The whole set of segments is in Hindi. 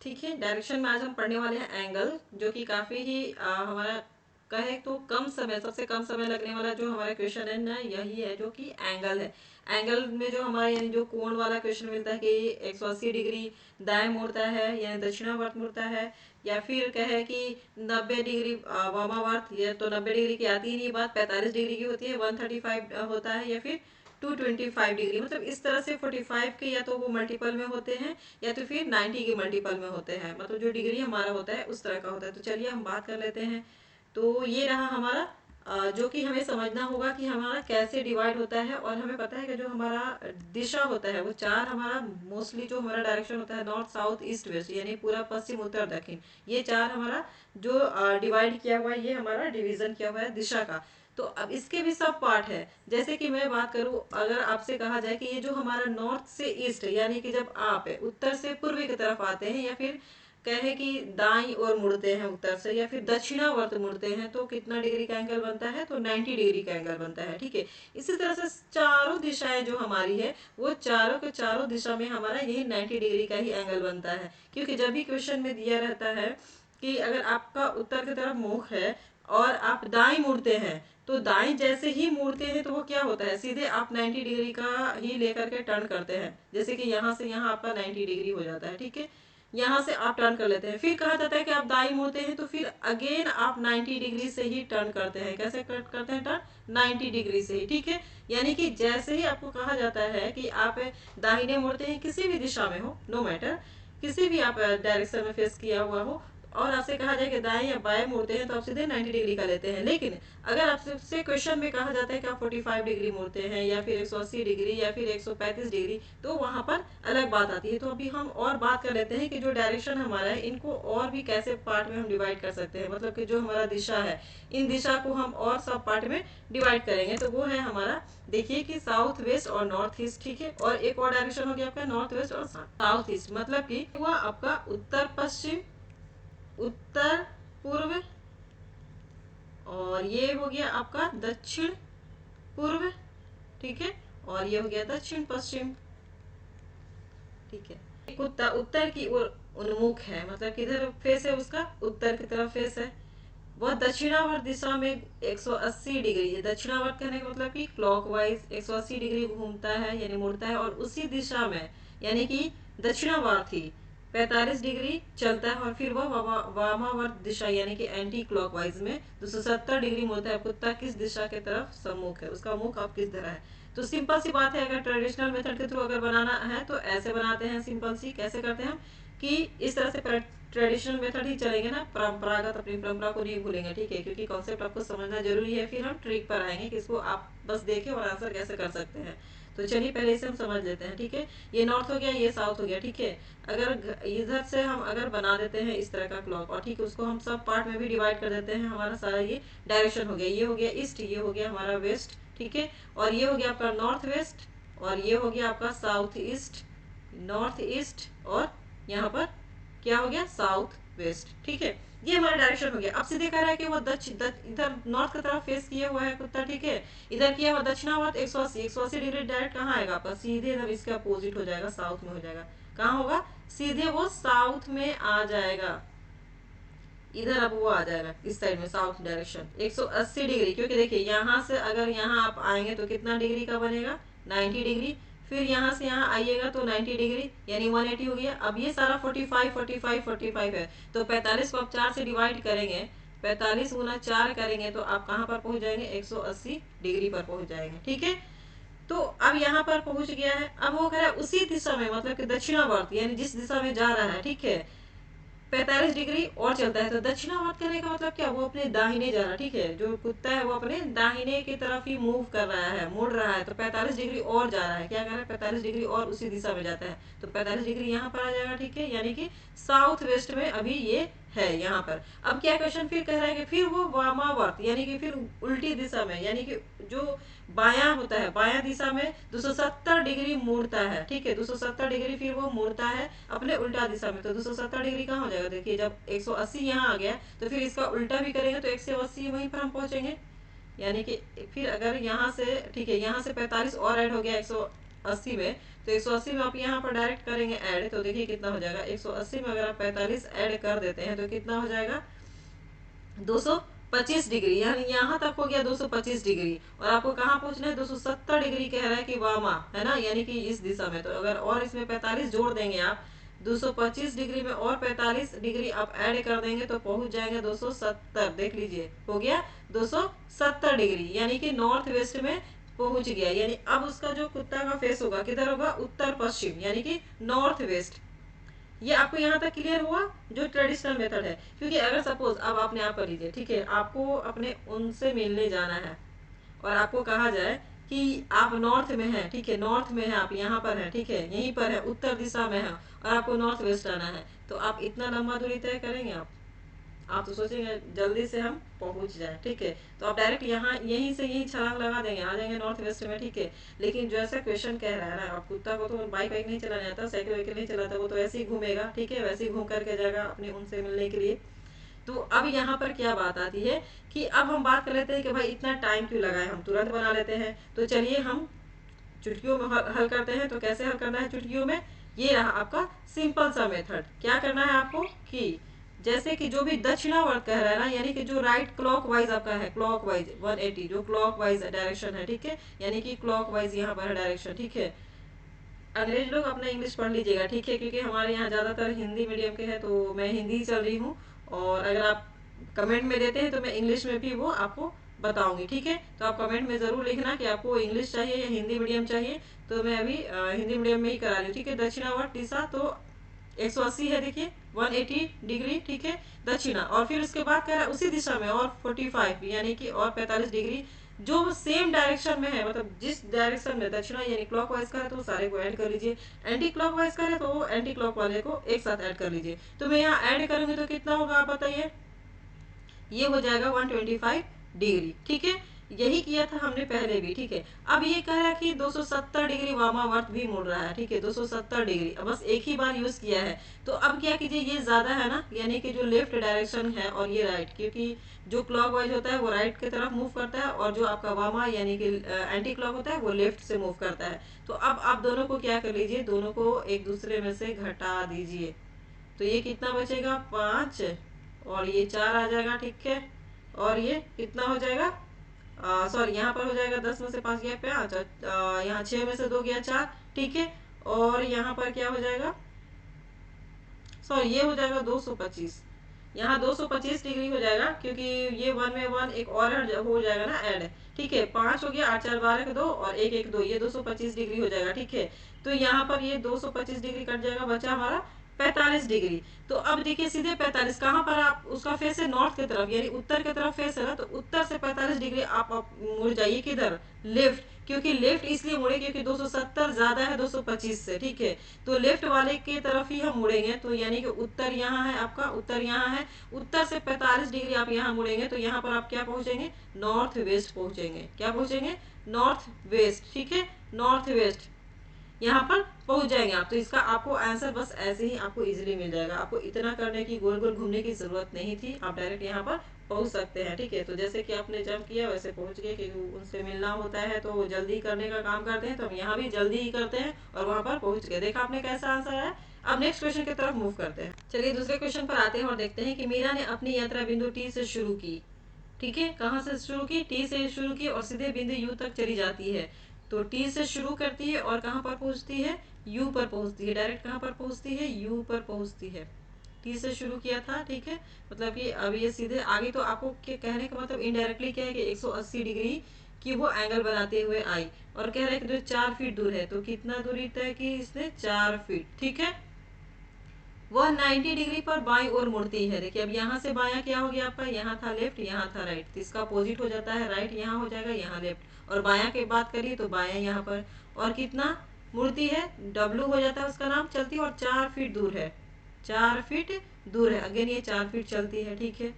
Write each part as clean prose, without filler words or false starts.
ठीक है, डायरेक्शन में आज हम पढ़ने वाले हैं एंगल, जो कि काफ़ी ही हमारा कहे तो कम समय, सबसे कम समय लगने वाला जो हमारा क्वेश्चन है ना, यही है जो कि एंगल है। एंगल में जो हमारे यानी जो कोण वाला क्वेश्चन मिलता है कि 180 डिग्री दाएं मुड़ता है यानी दक्षिणावर्त मुड़ता है, या फिर कहे कि 90 डिग्री वामावर्त, ये तो 90 डिग्री की आती ही नहीं बात, 45 डिग्री की होती है, 135 होता है, या फिर 225 डिग्री, मतलब इस तरह से 45 के या तो वो मल्टीपल में होते हैं या तो फिर 90 के मल्टीपल में होते हैं, मतलब जो डिग्री हमारा होता है उस तरह का होता है। तो चलिए हम बात कर लेते हैं। तो ये रहा हमारा जो कि हमें समझना होगा कि हमारा कैसे डिवाइड होता है, और हमें पता है कि जो हमारा दिशा होता है वो चार, हमारा मोस्टली जो हमारा डायरेक्शन होता है नॉर्थ साउथ ईस्ट वेस्ट, यानी पूरा पश्चिम उत्तर दक्षिण, ये चार हमारा जो डिवाइड किया हुआ है, ये हमारा डिवीजन किया हुआ है दिशा का। तो अब इसके भी सब पार्ट है। जैसे कि मैं बात करूं, अगर आपसे कहा जाए कि ये जो हमारा नॉर्थ से ईस्ट, यानी कि जब आप उत्तर से पूर्व की तरफ आते हैं, या फिर कहे कि दाईं ओर मुड़ते हैं उत्तर से, या फिर दक्षिणावर्त मुड़ते हैं, तो कितना डिग्री का एंगल बनता है? तो 90 डिग्री का एंगल बनता है। ठीक है, इसी तरह से चारों दिशाएं जो हमारी है वो चारों के चारों दिशा में हमारा यही 90 डिग्री का ही एंगल बनता है। क्योंकि जब भी क्वेश्चन में दिया रहता है कि अगर आपका उत्तर की तरफ मुख है और आप दाएं मुड़ते हैं, तो दाएं जैसे ही मुड़ते हैं तो वो क्या होता है, सीधे आप 90 डिग्री का ही लेकर के टर्न करते हैं। जैसे कि यहाँ से यहाँ आपका 90 डिग्री हो जाता है। ठीक है, यहाँ से आप टर्न कर लेते हैं, फिर कहा जाता है कि आप दाई मुड़ते हैं तो फिर अगेन आप 90 डिग्री से ही टर्न करते हैं। कैसे करते हैं टर्न? 90 डिग्री से ही। ठीक है, यानी कि जैसे ही आपको कहा जाता है कि आप दाहिने मुड़ते हैं, किसी भी दिशा में हो, नो मैटर, किसी भी आप डायरेक्शन में फेस किया हुआ हो, और आपसे कहा जाए कि दाएं या बाएं मुड़ते हैं, तो आप सीधे 90 डिग्री का लेते हैं। लेकिन अगर आपसे क्वेश्चन में कहा जाता है कि आप 45 डिग्री मुड़ते हैं, या फिर 180 डिग्री, या फिर 135 डिग्री, तो वहां पर अलग बात आती है। तो अभी हम और बात कर लेते हैं कि जो डायरेक्शन हमारा है, इनको और भी कैसे पार्ट में हम डिवाइड कर सकते हैं, मतलब कि जो हमारा दिशा है, इन दिशा को हम और सब पार्ट में डिवाइड करेंगे। तो वो है हमारा, देखिए कि साउथ वेस्ट और नॉर्थ ईस्ट। ठीक है, और एक और डायरेक्शन हो गया आपका नॉर्थ वेस्ट और साउथ ईस्ट, मतलब कि हुआ आपका उत्तर पश्चिम, उत्तर पूर्व, और ये हो गया आपका दक्षिण पूर्व। ठीक है, और ये हो गया दक्षिण पश्चिम। ठीक है, उत्तर की ओर उन्मुख है, मतलब किधर फेस है उसका? उत्तर की तरफ फेस है। वह दक्षिणावर्त दिशा में 180 डिग्री है। दक्षिणावर्त कहने का मतलब कि क्लॉकवाइज 180 डिग्री घूमता है यानी मुड़ता है, और उसी दिशा में यानी कि दक्षिणावर्त ही 45 डिग्री चलता है, और फिर वह वामावर्त दिशा यानी कि एंटी क्लॉकवाइज में 270 डिग्री मुड़ता है। कुत्ता किस दिशा की तरफ सम्मुख है, उसका मुख आप किस तरह है। तो सिंपल सी बात है, अगर ट्रेडिशनल मेथड के थ्रू अगर बनाना है तो ऐसे बनाते हैं। सिंपल सी कैसे करते हैं हम कि इस तरह से ट्रेडिशनल मेथड ही चलेंगे ना, परंपरागत, अपनी परंपरा को नहीं भूलेंगे। ठीक है, क्योंकि कॉन्सेप्ट आपको समझना जरूरी है, फिर हम ट्रिक पर आएंगे कि इसको आप बस देखें और आंसर कैसे कर सकते हैं। तो चलिए पहले इसे हम समझ लेते हैं। ठीक है, ये नॉर्थ हो गया, ये साउथ हो गया। ठीक है, अगर इधर से हम अगर बना देते हैं इस तरह का क्लॉक, और ठीक है उसको हम सब पार्ट में भी डिवाइड कर देते हैं, हमारा सारा ये डायरेक्शन हो गया। ये हो गया ईस्ट, ये हो गया हमारा वेस्ट। ठीक है, और ये हो गया आपका नॉर्थ वेस्ट, और ये हो गया आपका साउथ ईस्ट, नॉर्थ ईस्ट, और यहाँ पर क्या हो गया? South west. ठीक है, ये हमारा डायरेक्शन हो गया। अब सीधे कह रहा है कि वो इधर नॉर्थ की तरफ फेस किया हुआ है कुत्ता। ठीक है, इधर किया हुआ दक्षिणावर्त 180 डिग्री डायरेक्ट कहाँ आएगा आपका? सीधे इधर इसके अपोजिट हो जाएगा, साउथ में हो जाएगा। कहाँ होगा? सीधे वो साउथ में आ जाएगा, इधर अब वो आ जाएगा इस साइड में, साउथ डायरेक्शन 180 डिग्री। क्योंकि देखिए यहाँ से अगर यहाँ आप आएंगे तो कितना डिग्री का बनेगा? 90 डिग्री। फिर यहाँ से यहाँ आइएगा तो 90 डिग्री यानी 180 हो गया। अब ये सारा 45 45 45 है, तो 45 को आप 4 से डिवाइड करेंगे, 45 गुना 4 करेंगे तो आप कहाँ पर पहुंच जाएंगे? 180 डिग्री पर पहुंच जाएंगे। ठीक है, तो अब यहाँ पर पहुंच गया है। अब वो कह रहा है उसी दिशा में, मतलब कि दक्षिणावर्त यानी जिस दिशा में जा रहा है, ठीक है, 45 डिग्री और चलता है। तो दक्षिणावर्त करने का मतलब क्या? वो अपने दाहिने जा रहा है। ठीक है, जो कुत्ता है वो अपने दाहिने की तरफ ही मूव कर रहा है, मुड़ रहा है, तो 45 डिग्री और जा रहा है। क्या कर रहा है? 45 डिग्री और उसी दिशा में जाता है, तो 45 डिग्री यहाँ पर आ जाएगा। ठीक है, यानी कि साउथ वेस्ट में अभी ये है यहाँ पर। अब क्या क्वेश्चन फिर कह रहा है कि फिर वो वामावर्त यानी कि फिर उल्टी दिशा में, यानी कि जो बायां होता है, बायां दिशा में 270 डिग्री मुड़ता है। ठीक है, 270 डिग्री फिर वो मुड़ता है अपने उल्टा दिशा में। तो 270 डिग्री कहाँ हो जाएगा? देखिए जब 180 यहाँ आ गया तो फिर इसका उल्टा भी करेंगे तो 180 वहीं पर हम पहुंचेंगे। यानी कि फिर अगर यहाँ से, ठीक है, यहाँ से 45 और ऐड हो गया 180 में, तो 180 में आप यहाँ पर डायरेक्ट करेंगे ऐड, तो देखिए कितना हो जाएगा। 180 में अगर आप 45 ऐड कर देते हैं तो कितना हो जाएगा 225 डिग्री, यानी यहाँ तक हो गया 225 डिग्री। और आपको कहाँ पहुंचना है 270 डिग्री कह रहा है कि वामा, है ना, यानी कि इस दिशा में। तो अगर और इसमें 45 जोड़ देंगे आप 225 डिग्री में, और 45 डिग्री आप ऐड कर देंगे तो पहुंच जाएंगे 270। देख लीजिए हो गया 270 डिग्री, यानी कि नॉर्थ वेस्ट में पहुंच गया। यानी अब उसका जो कुत्ता का फेस होगा किधर होगा, उत्तर पश्चिम, यानी कि नॉर्थ वेस्ट। ये आपको यहाँ तक क्लियर हुआ जो ट्रेडिशनल मेथड है। क्योंकि अगर सपोज अब आपने आप कर लीजिए, ठीक है, आपको अपने उनसे मिलने जाना है और आपको कहा जाए कि आप नॉर्थ में हैं, ठीक है, नॉर्थ में है, आप यहाँ पर हैं, ठीक है, यहीं पर है, उत्तर दिशा में है, और आपको नॉर्थ वेस्ट आना है, तो आप इतना लंबा दूरी तय करेंगे। आप तो सोचेंगे जल्दी से हम पहुंच जाए, ठीक है, तो आप डायरेक्ट यहाँ यहीं से यहीं छलांग लगा देंगे, आ जाएंगे नॉर्थ वेस्ट में, ठीक है। लेकिन जो ऐसा क्वेश्चन कह रहा है ना, आप कुत्ता को तो बाइक वाइक नहीं चलाने आता, साइकिल वाइकिल नहीं चलाता, वो तो ऐसे ही घूमेगा, ठीक है, वैसे ही घूम करके जाएगा अपने उनसे मिलने के लिए। तो अब यहाँ पर क्या बात आती है कि अब हम बात कर लेते हैं कि भाई इतना टाइम क्यों लगाए, हम तुरंत बना लेते हैं। तो चलिए हम चुटकियों में हल करते हैं। तो कैसे हल करना है चुटकियों में, ये रहा आपका सिंपल सा मेथड। क्या करना है आपको कि जैसे कि जो भी दक्षिणावर्त कह रहा है ना, यानी कि जो राइट क्लॉक वाइज आपका है, क्लॉक वाइज 180 जो क्लॉक वाइज डायरेक्शन है, ठीक है, यानी कि क्लॉक वाइज यहाँ पर है डायरेक्शन, ठीक है। अंग्रेज लोग अपना इंग्लिश पढ़ लीजिएगा, ठीक है, क्योंकि हमारे यहाँ ज़्यादातर हिंदी मीडियम के हैं, तो मैं हिंदी चल रही हूँ। और अगर आप कमेंट में देते हैं तो मैं इंग्लिश में भी वो आपको बताऊंगी, ठीक है। तो आप कमेंट में ज़रूर लिखना कि आपको इंग्लिश चाहिए या हिंदी मीडियम चाहिए। तो मैं अभी हिंदी मीडियम में ही करा रही हूँ, ठीक है। दक्षिणावर्त दिशा तो 180 है, देखिए 180 डिग्री, ठीक है, दक्षिणा। और फिर उसके बाद कह रहा है उसी दिशा में और 45 यानी कि और 45 डिग्री जो सेम डायरेक्शन में है, मतलब जिस डायरेक्शन में दक्षिणा यानी क्लॉक वाइज का है तो सारे को ऐड कर लीजिए, एंटी क्लॉक वाइज का है तो एंटी क्लॉक वाले को एक साथ ऐड कर लीजिए। तो मैं यहाँ ऐड करूंगी तो कितना होगा आप बताइए, ये हो जाएगा 125 डिग्री, ठीक है। यही किया था हमने पहले भी, ठीक है। अब ये कह रहा है कि 270 डिग्री वामावर्त भी मुड़ रहा है, ठीक है, 270 डिग्री, अब बस एक ही बार यूज किया है। तो अब क्या कीजिए, ये ज्यादा है ना, यानी कि जो लेफ्ट डायरेक्शन है और ये राइट, क्योंकि जो क्लॉक वाइज होता है वो राइट की तरफ मूव करता है, और जो आपका वामा यानी कि एंटी क्लॉक होता है वो लेफ्ट से मूव करता है। तो अब आप दोनों को क्या कर लीजिए, दोनों को एक दूसरे में से घटा दीजिए। तो ये कितना बचेगा 5, और ये 4 आ जाएगा, ठीक है। और ये कितना हो जाएगा, सॉरी यहाँ पर हो जाएगा 10 में से 5 गया 5, यहाँ 6 में से 2 गया 4, ठीक है। और यहाँ पर क्या हो जाएगा, सॉरी ये हो जाएगा 225, यहाँ 225 डिग्री हो जाएगा, क्योंकि ये 1 में 1 एक और हो जाएगा ना ऐड, ठीक है। 5 हो गया, 8 4 12 के 2 और 1 1 2, ये 225 डिग्री हो जाएगा, ठीक है। तो यहाँ पर ये 225 डिग्री कट जाएगा, बचा हमारा 45 डिग्री। तो अब देखिए सीधे 45 कहाँ पर, आप उसका फेस है नॉर्थ की तरफ, यानी उत्तर की तरफ फेस है ना, तो उत्तर से 45 डिग्री आप मुड़ जाइए किधर, लेफ्ट। क्योंकि लेफ्ट इसलिए मुड़े क्योंकि 270 ज्यादा है 225 से, ठीक है। तो लेफ्ट वाले की तरफ ही हम मुड़ेंगे, तो यानी कि उत्तर यहाँ है आपका, उत्तर यहाँ है, उत्तर से 45 डिग्री आप यहाँ मुड़ेंगे, तो यहाँ पर आप क्या पहुंचेंगे, नॉर्थ वेस्ट पहुंचेंगे। क्या पहुंचेंगे, नॉर्थ वेस्ट, ठीक है, नॉर्थ वेस्ट यहाँ पर पहुंच जाएंगे आप। तो इसका आपको आंसर बस ऐसे ही आपको इजीली मिल जाएगा, आपको इतना करने की, गोल गोल घूमने की जरूरत नहीं थी, आप डायरेक्ट यहाँ पर पहुंच सकते हैं, ठीक है। तो जैसे कि आपने जंप किया वैसे पहुंच गए, क्योंकि उनसे मिलना होता है तो वो जल्दी करने का काम करते हैं, तो हम यहाँ भी जल्दी ही करते हैं और वहां पर पहुंच गए। देखा आपने कैसा आंसर है। अब नेक्स्ट क्वेश्चन की तरफ मूव करते हैं। चलिए दूसरे क्वेश्चन पर आते हैं और देखते हैं कि मीरा ने अपनी यात्रा बिंदु टी से शुरू की, ठीक है, कहाँ से शुरू की, टी से शुरू की और सीधे बिंदु यू तक चली जाती है। तो टी से शुरू करती है और कहाँ पर पहुंचती है, यू पर पहुंचती है, डायरेक्ट कहाँ पर पहुंचती है, यू पर पहुंचती है। टी से शुरू किया था, ठीक है, मतलब कि अब ये सीधे आगे, तो आपको क्या कहने का मतलब इनडायरेक्टली क्या है कि 180 डिग्री की वो एंगल बनाते हुए आई, और कह रहे हैं कि जो 4 फीट दूर है, तो कितना दूरी तय की इसने, 4 फीट, ठीक है। वह 90 डिग्री पर बाईं ओर मुड़ती है। देखिए अब यहाँ से बायां क्या हो गया आपका, यहाँ था लेफ्ट, यहाँ था राइट, तो इसका अपोजिट हो जाता है, राइट यहाँ हो जाएगा, यहाँ लेफ्ट। और बायां की बात करिए तो बायां यहाँ पर, और कितना मुड़ती है, डब्लू हो जाता है उसका नाम, चलती है, और 4 फीट दूर है, 4 फीट दूर है, अगेन ये 4 फीट चलती है, ठीक है।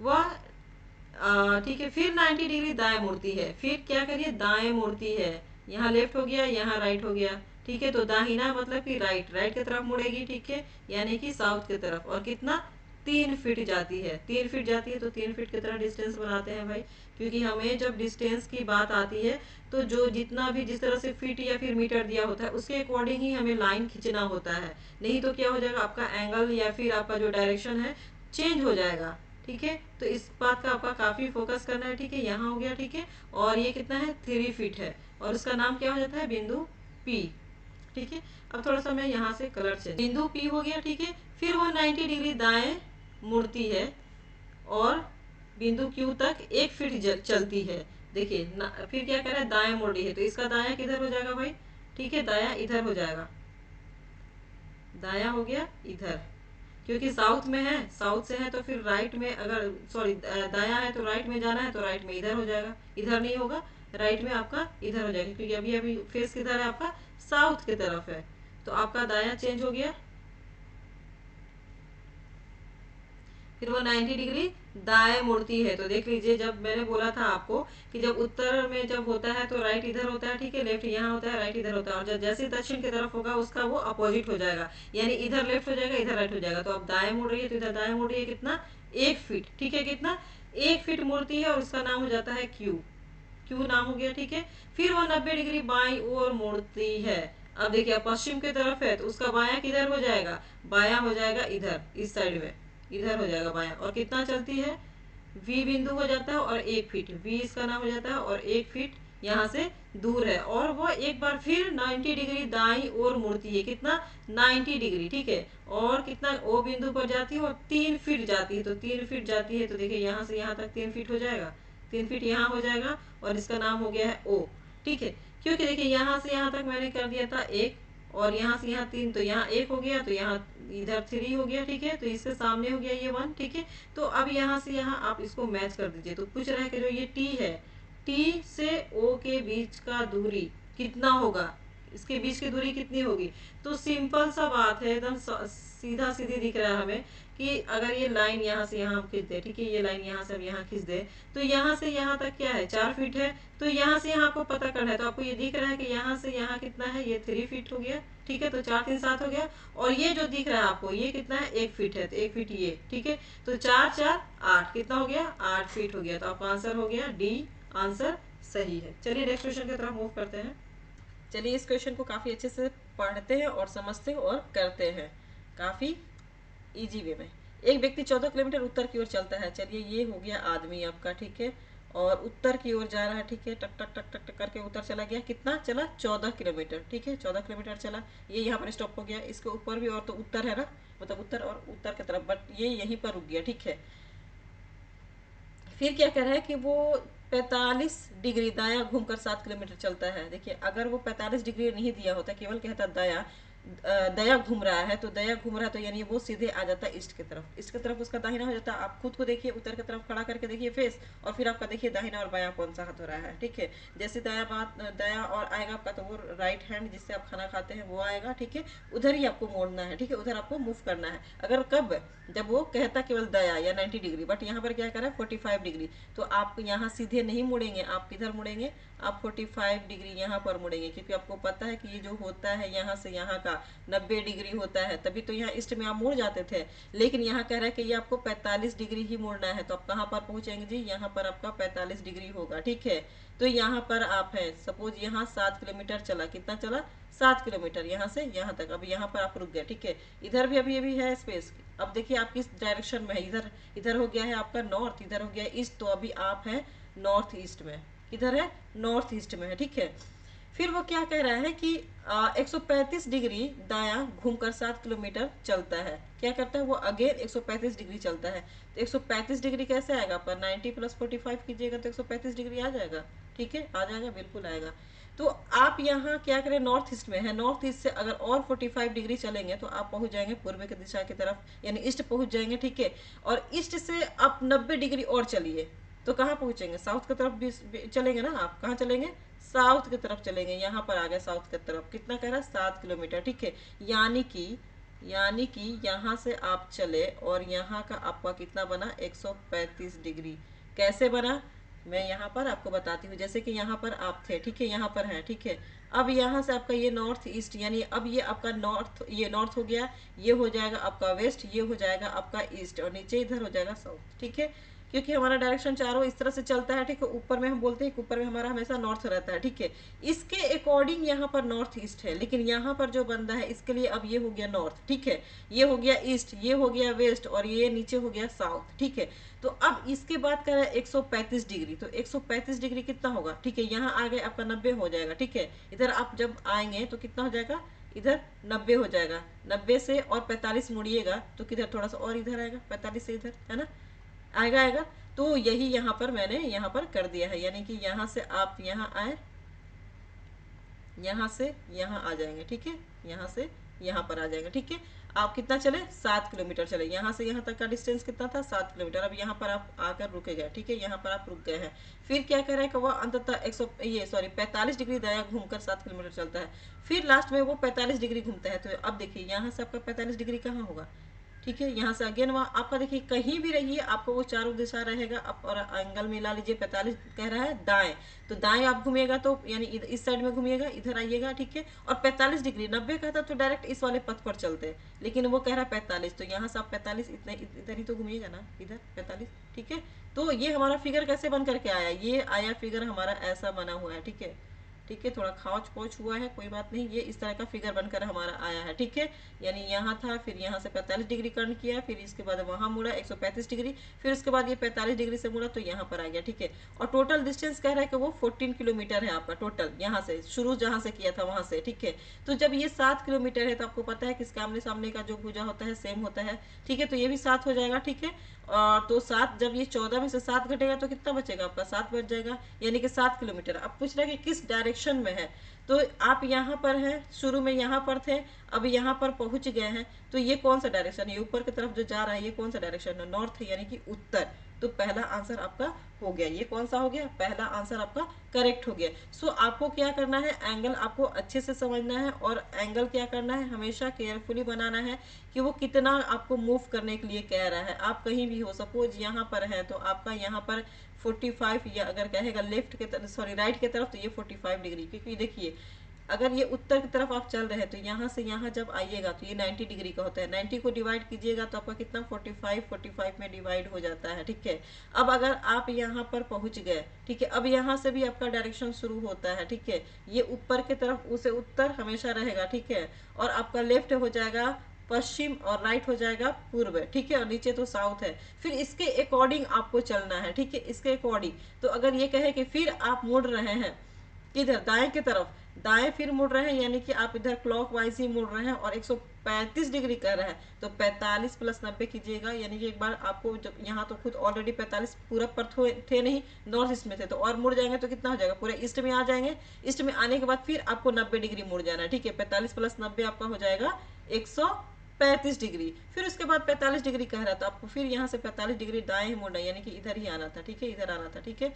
वह ठीक है, फिर 90 डिग्री दाएं मुड़ती है, फिर क्या करिए, दाएं मुड़ती है, यहाँ लेफ्ट हो गया, यहाँ राइट हो गया, ठीक है। तो दाहिना मतलब कि राइट, राइट की तरफ मुड़ेगी, ठीक है, यानी कि साउथ की तरफ, और कितना 3 फीट जाती है। 3 फीट जाती है तो 3 फीट की तरह डिस्टेंस बनाते हैं भाई, क्योंकि हमें जब डिस्टेंस की बात आती है तो जो जितना भी जिस तरह से फीट या फिर मीटर दिया होता है उसके अकॉर्डिंग ही हमें लाइन खींचना होता है, नहीं तो क्या हो जाएगा, आपका एंगल या फिर आपका जो डायरेक्शन है चेंज हो जाएगा। ठीक है, तो इस बात का आपका काफी फोकस करना है। ठीक है, यहाँ हो गया। ठीक है, और ये कितना है, 3 फीट है, और उसका नाम क्या हो जाता है, बिंदु पी। ठीक है, अब थोड़ा सा मैं यहाँ से कलर चेंज, बिंदु पी हो गया। ठीक है, फिर वो 90 डिग्री दाएं मुड़ती है और बिंदु क्यू तक 1 फीट चलती है। देखिए फिर क्या कर रहा है, दाएं मुड़ रही है, तो इसका दाया किधर हो जाएगा भाई। ठीक है, दाया इधर हो जाएगा, दाया हो गया इधर, क्योंकि साउथ में है, साउथ से है तो फिर राइट में, अगर सॉरी दाया है तो राइट में जाना है, तो राइट में इधर हो जाएगा, इधर नहीं होगा, राइट में आपका इधर हो जाएगा, क्योंकि अभी अभी फेस किधर है आपका, साउथ की तरफ है, तो आपका दाया चेंज हो गया। फिर वो 90 डिग्री दाएं मुड़ती है, तो देख लीजिए, जब मैंने बोला था आपको कि जब उत्तर में जब होता है तो राइट इधर होता है, ठीक है, लेफ्ट यहाँ होता है, राइट इधर होता है, और जब जैसे दक्षिण की तरफ होगा उसका वो अपोजिट हो जाएगा, यानी इधर लेफ्ट हो जाएगा, इधर राइट हो जाएगा। तो अब दाएं मुड़ रही है तो इधर दाएं मुड़ रही है, कितना, 1 फीट। ठीक है, कितना, 1 फीट मुड़ती है, और उसका नाम हो जाता है क्यू, क्यू नाम हो गया। ठीक है, फिर वो 90 डिग्री बाईं ओर मुड़ती है। अब देखिए पश्चिम की तरफ है तो उसका बायां किधर हो जाएगा, बायां हो जाएगा इधर, इस साइड में इधर हो जाएगा बायां, और कितना चलती है, वी बिंदु हो जाता है और 1 फीट, वी इसका नाम हो जाता है, और 1 फीट यहाँ से दूर है, और वो एक बार फिर 90 डिग्री दाईं ओर मुड़ती है, कितना, 90 डिग्री। ठीक है, और कितना, ओ बिंदु पर जाती है और 3 फीट जाती है, तो 3 फीट जाती है, तो देखिए यहाँ से यहाँ तक 3 फीट हो जाएगा, 3 फीट यहाँ हो जाएगा, और इसका नाम हो गया है ओ। ठीक है, क्योंकि देखिए यहाँ से यहाँ तक मैंने कर दिया था 1, और यहाँ से यहाँ 3, तो यहाँ 1 हो गया, तो यहाँ इधर 3 हो गया। ठीक है, तो इससे सामने हो गया ये 1। ठीक है, तो अब यहाँ से यहाँ आप इसको मैच कर दीजिए, तो पूछ रहा है कि जो ये टी है, टी से ओ के बीच का दूरी कितना होगा, इसके बीच की दूरी कितनी होगी। तो सिंपल सा बात है, एकदम सीधा सीधी दिख रहा है हमें कि अगर ये लाइन यहाँ से यहाँ खींच दे, ठीक है, ये लाइन यहाँ से अब यहाँ खींच दे, तो यहाँ से यहाँ तक क्या है, 4 फीट है, तो यहाँ से यहाँ आपको पता करना है, तो आपको ये दिख रहा है कि यहाँ से यहाँ कितना है, ये 3 फीट हो गया। ठीक है, तो 4 3 7 हो गया, और ये जो दिख रहा है आपको ये कितना है, 1 फीट है, तो 1 फीट ये। ठीक है, तो 4 4 8 कितना हो गया, 8 फीट हो गया, तो आपका आंसर हो गया डी, आंसर सही है। चलिए नेक्स्ट क्वेश्चन की तरफ मूव करते हैं। चलिए इस क्वेश्चन को काफी अच्छे से पढ़ते हैं और समझते हैं और करते हैं काफी इजी वे में। एक व्यक्ति 14 किलोमीटर उत्तर की ओर चलता है। चलिए ये हो गया आदमी आपका, ठीक है, और उत्तर की ओर जा रहा है। ठीक है, टक टक टक टक टक करके उत्तर चला गया, कितना चला, 14 किलोमीटर। ठीक है, 14 किलोमीटर चला, ये यहाँ पर स्टॉप हो गया, इसके ऊपर भी और तो उत्तर है ना, मतलब उत्तर और उत्तर की तरफ, बट ये यहीं पर रुक गया। ठीक है, फिर क्या कह रहा है कि वो 45 डिग्री दाया घूमकर 7 किलोमीटर चलता है। देखिए अगर वो 45 डिग्री नहीं दिया होता, केवल कहता दाया, दया घूम रहा है, तो दया घूम रहा है तो यानी वो सीधे आ जाता है ईस्ट की तरफ, ईस्ट की तरफ उसका दाहिना हो जाता है। आप खुद को देखिए, उत्तर की तरफ खड़ा करके देखिए फेस, और फिर आपका देखिए दाहिना और बायां कौन सा हाथ हो रहा है। ठीक है, जैसे दाया और आएगा आपका, तो वो राइट हैंड जिससे आप खाना खाते हैं वो आएगा। ठीक है, उधर ही आपको मोड़ना है। ठीक है, उधर आपको मूव करना है। अगर कब, जब वो कहता केवल दया या 90 डिग्री, बट यहाँ पर क्या करा, 45 डिग्री, तो आप यहाँ सीधे नहीं मुड़ेंगे, आप किधर मुड़ेंगे, आप 45 डिग्री यहाँ पर मुड़ेंगे, क्योंकि आपको पता है कि ये जो होता है यहाँ से यहाँ का 90 डिग्री होता है, तभी तो यहाँ ईस्ट में आप मुड़ जाते थे। लेकिन यहाँ कह रहा है कि ये आपको 45 डिग्री ही मुड़ना है, तो आप कहाँ पर पहुंचेंगे जी, यहाँ पर आपका 45 डिग्री होगा। ठीक है, तो यहाँ पर आप है, सपोज यहाँ 7 किलोमीटर चला, कितना चला, 7 किलोमीटर यहाँ से यहाँ तक, अब यहाँ पर आप रुक गए। ठीक है, इधर भी अभी अभी है स्पेस। अब देखिए आप किस डायरेक्शन में है, इधर इधर हो गया है आपका नॉर्थ, इधर हो गया है ईस्ट, तो अभी आप है नॉर्थ ईस्ट में, किधर है, नॉर्थ ईस्ट में है। ठीक है, फिर वो क्या कह रहा है कि 135 डिग्री दाया घूमकर 7 किलोमीटर चलता है। क्या करता है वो, अगेन 135 डिग्री चलता है। तो 135 डिग्री कैसे आएगा, पर 90 प्लस 45 कीजिएगा तो 135 डिग्री आ जाएगा। ठीक है, आ जाएगा, बिल्कुल आएगा। तो आप यहाँ क्या करें, नॉर्थ ईस्ट में है, नॉर्थ ईस्ट से अगर और 45 डिग्री चलेंगे तो आप पहुंच जाएंगे पूर्व की दिशा की तरफ, यानी ईस्ट पहुंच जाएंगे। ठीक है, और ईस्ट से आप 90 डिग्री और चलिए तो कहाँ पहुंचेंगे, साउथ की तरफ भी चलेंगे ना, आप कहाँ चलेंगे, साउथ की तरफ चलेंगे। यहाँ पर आ गए साउथ की तरफ, कितना कह रहा है, 7 किलोमीटर। ठीक है, यानी कि यहाँ से आप चले और यहाँ का आपका कितना बना, 135 डिग्री। कैसे बना, मैं यहाँ पर आपको बताती हूँ, जैसे कि यहाँ पर आप थे, ठीक है, यहाँ पर है, ठीक है। अब यहाँ से आपका ये नॉर्थ ईस्ट, यानी अब ये आपका नॉर्थ, ये नॉर्थ हो गया, ये हो जाएगा आपका वेस्ट, ये हो जाएगा आपका ईस्ट, और नीचे इधर हो जाएगा साउथ, ठीक है। क्योंकि हमारा डायरेक्शन चारों इस तरह से चलता है, ठीक है। ऊपर में हम बोलते हैं कि ऊपर में हमारा हमेशा नॉर्थ रहता है, ठीक है। इसके अकॉर्डिंग यहाँ पर नॉर्थ ईस्ट है, लेकिन यहाँ पर जो बंदा है इसके लिए अब ये हो गया नॉर्थ, ठीक है, ये हो गया ईस्ट, ये हो गया वेस्ट, और ये नीचे हो गया साउथ, ठीक है। तो अब इसके बाद कर रहा है 135 डिग्री, तो 135 डिग्री कितना होगा, ठीक है। यहाँ आगे आपका 90 हो जाएगा, ठीक है। इधर आप जब आएंगे तो कितना हो जाएगा, इधर 90 हो जाएगा, 90 से और 45 मुड़िएगा तो किधर थोड़ा सा और इधर आएगा, 45 से इधर, है ना, आएगा आएगा। तो यही यहाँ पर मैंने यहाँ पर कर दिया है, यानी कि यहाँ से आप यहाँ आए, यहाँ से यहाँ आ जाएंगे, ठीक है, यहाँ से यहाँ पर आ जाएंगे, ठीक है। आप कितना चले, 7 किलोमीटर चले, यहाँ से यहाँ तक का डिस्टेंस कितना था, 7 किलोमीटर। अब यहाँ पर आप आकर रुके गए, ठीक है, यहाँ पर आप रुक गए हैं। फिर क्या कह रहा है कि वह अंततः 45 डिग्री दाया घूमकर 7 किलोमीटर चलता है। फिर लास्ट में वो 45 डिग्री घूमता है। तो अब देखिए यहाँ से आपका 45 डिग्री कहाँ होगा, ठीक है। यहाँ से अगेन वहाँ आपका देखिए कहीं भी रहिए आपको वो चारों दिशा रहेगा। आप और एंगल मिला लीजिए, 45 कह रहा है दाएं, तो दाएं आप घूमिएगा तो यानी इस साइड में घूमिएगा, इधर आइएगा, ठीक है। और 45 डिग्री, 90 का था तो डायरेक्ट इस वाले पथ पर चलते हैं, लेकिन वो कह रहा है 45, तो यहाँ से आप 45 इतना इधर ही तो घूमिएगा ना, इधर 45, ठीक है। तो ये हमारा फिगर कैसे बन करके आया, ये आया फिगर हमारा ऐसा बना हुआ है, ठीक है, ठीक है। थोड़ा खाच पोच हुआ है, कोई बात नहीं, ये इस तरह का फिगर बनकर हमारा आया है, ठीक है। यानी यहाँ था, फिर यहाँ से 45 डिग्री टर्न किया, फिर इसके बाद वहाँ मुड़ा 135 डिग्री, फिर उसके बाद ये 45 डिग्री से मुड़ा तो यहाँ पर आ गया, ठीक है। और टोटल डिस्टेंस कह रहा है कि वो 14 किलोमीटर है आपका टोटल, यहाँ से शुरू जहाँ से किया था वहाँ से, ठीक है। तो जब ये 7 किलोमीटर है तो आपको पता है कि इसके आमने सामने का जो भुजा होता है सेम होता है, ठीक है। तो ये भी 7 हो जाएगा, ठीक है। और तो 7, जब ये 14 में से 7 घटेगा तो कितना बचेगा आपका, 7 बच जाएगा, यानी कि 7 किलोमीटर। अब पूछ रहा है कि किस डायरेक्शन में है, तो आप यहाँ पर हैं, शुरू में यहाँ पर थे, अब यहाँ पर पहुंच गए हैं, तो ये कौन सा डायरेक्शन है, ऊपर की तरफ जो जा रहा है ये कौन सा डायरेक्शन है, नॉर्थ है, यानी कि उत्तर। तो पहला आंसर आपका हो गया, ये कौन सा हो गया, पहला आंसर आपका करेक्ट हो गया। सो आपको क्या करना है, एंगल आपको अच्छे से समझना है, और एंगल क्या करना है, हमेशा केयरफुली बनाना है कि वो कितना आपको मूव करने के लिए कह रहा है। आप कहीं भी हो, सपोज यहाँ पर है तो आपका यहाँ पर 45, या अगर कहेगा लेफ्ट के तरफ, सॉरी राइट की तरफ, तो ये 45 डिग्री, क्योंकि देखिए अगर ये उत्तर की तरफ आप चल रहे हैं तो यहाँ से यहाँ जब आइएगा तो ये 90 डिग्री का होता है, 90 को डिवाइड कीजिएगा तो आपका कितना 45 में डिवाइड हो जाता है, ठीक है। अब अगर आप यहाँ पर पहुंच गए, ठीक है, अब यहाँ से भी आपका डायरेक्शन शुरू होता है, ठीक है। ये ऊपर की तरफ उसे उत्तर हमेशा रहेगा, ठीक है। और आपका लेफ्ट हो जाएगा पश्चिम, और राइट हो जाएगा पूर्व, ठीक है। और नीचे तो साउथ है। फिर इसके अकॉर्डिंग आपको चलना है, ठीक है, इसके अकॉर्डिंग। तो अगर ये कहे कि फिर आप मुड़ रहे हैं किधर, दाएं की तरफ, दाएं फिर मुड़ रहे हैं, यानी कि आप इधर क्लॉक वाइज ही मुड़ रहे हैं, और 135 डिग्री कर रहे हैं, तो 45 प्लस 90 कीजिएगा, यानी कि एक बार आपको जब यहाँ तो खुद ऑलरेडी 45 पूरब पर थे नहीं, नॉर्थ ईस्ट में थे, तो और मुड़ जाएंगे तो कितना हो जाएगा, पूरे ईस्ट में आ जाएंगे। ईस्ट में आने के बाद फिर आपको 90 डिग्री मुड़ जाना है, ठीक है। 45 प्लस 90 आपका हो जाएगा 135 डिग्री। फिर उसके बाद 45 डिग्री कह रहा था आपको, फिर यहाँ से 45 डिग्री दाएं ही मुड़ना, यानी कि इधर ही आना था, ठीक है, इधर आना था, ठीक है।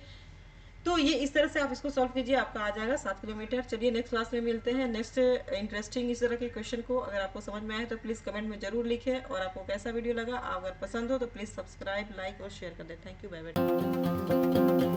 तो ये इस तरह से आप इसको सॉल्व कीजिए, आपका आ जाएगा 7 किलोमीटर। चलिए नेक्स्ट क्लास में मिलते हैं नेक्स्ट इंटरेस्टिंग इस तरह के क्वेश्चन को। अगर आपको समझ में आए तो प्लीज़ कमेंट में जरूर लिखें, और आपको कैसा वीडियो लगा, अगर पसंद हो तो प्लीज़ सब्सक्राइब, लाइक और शेयर कर दें। Thank you, bye bye.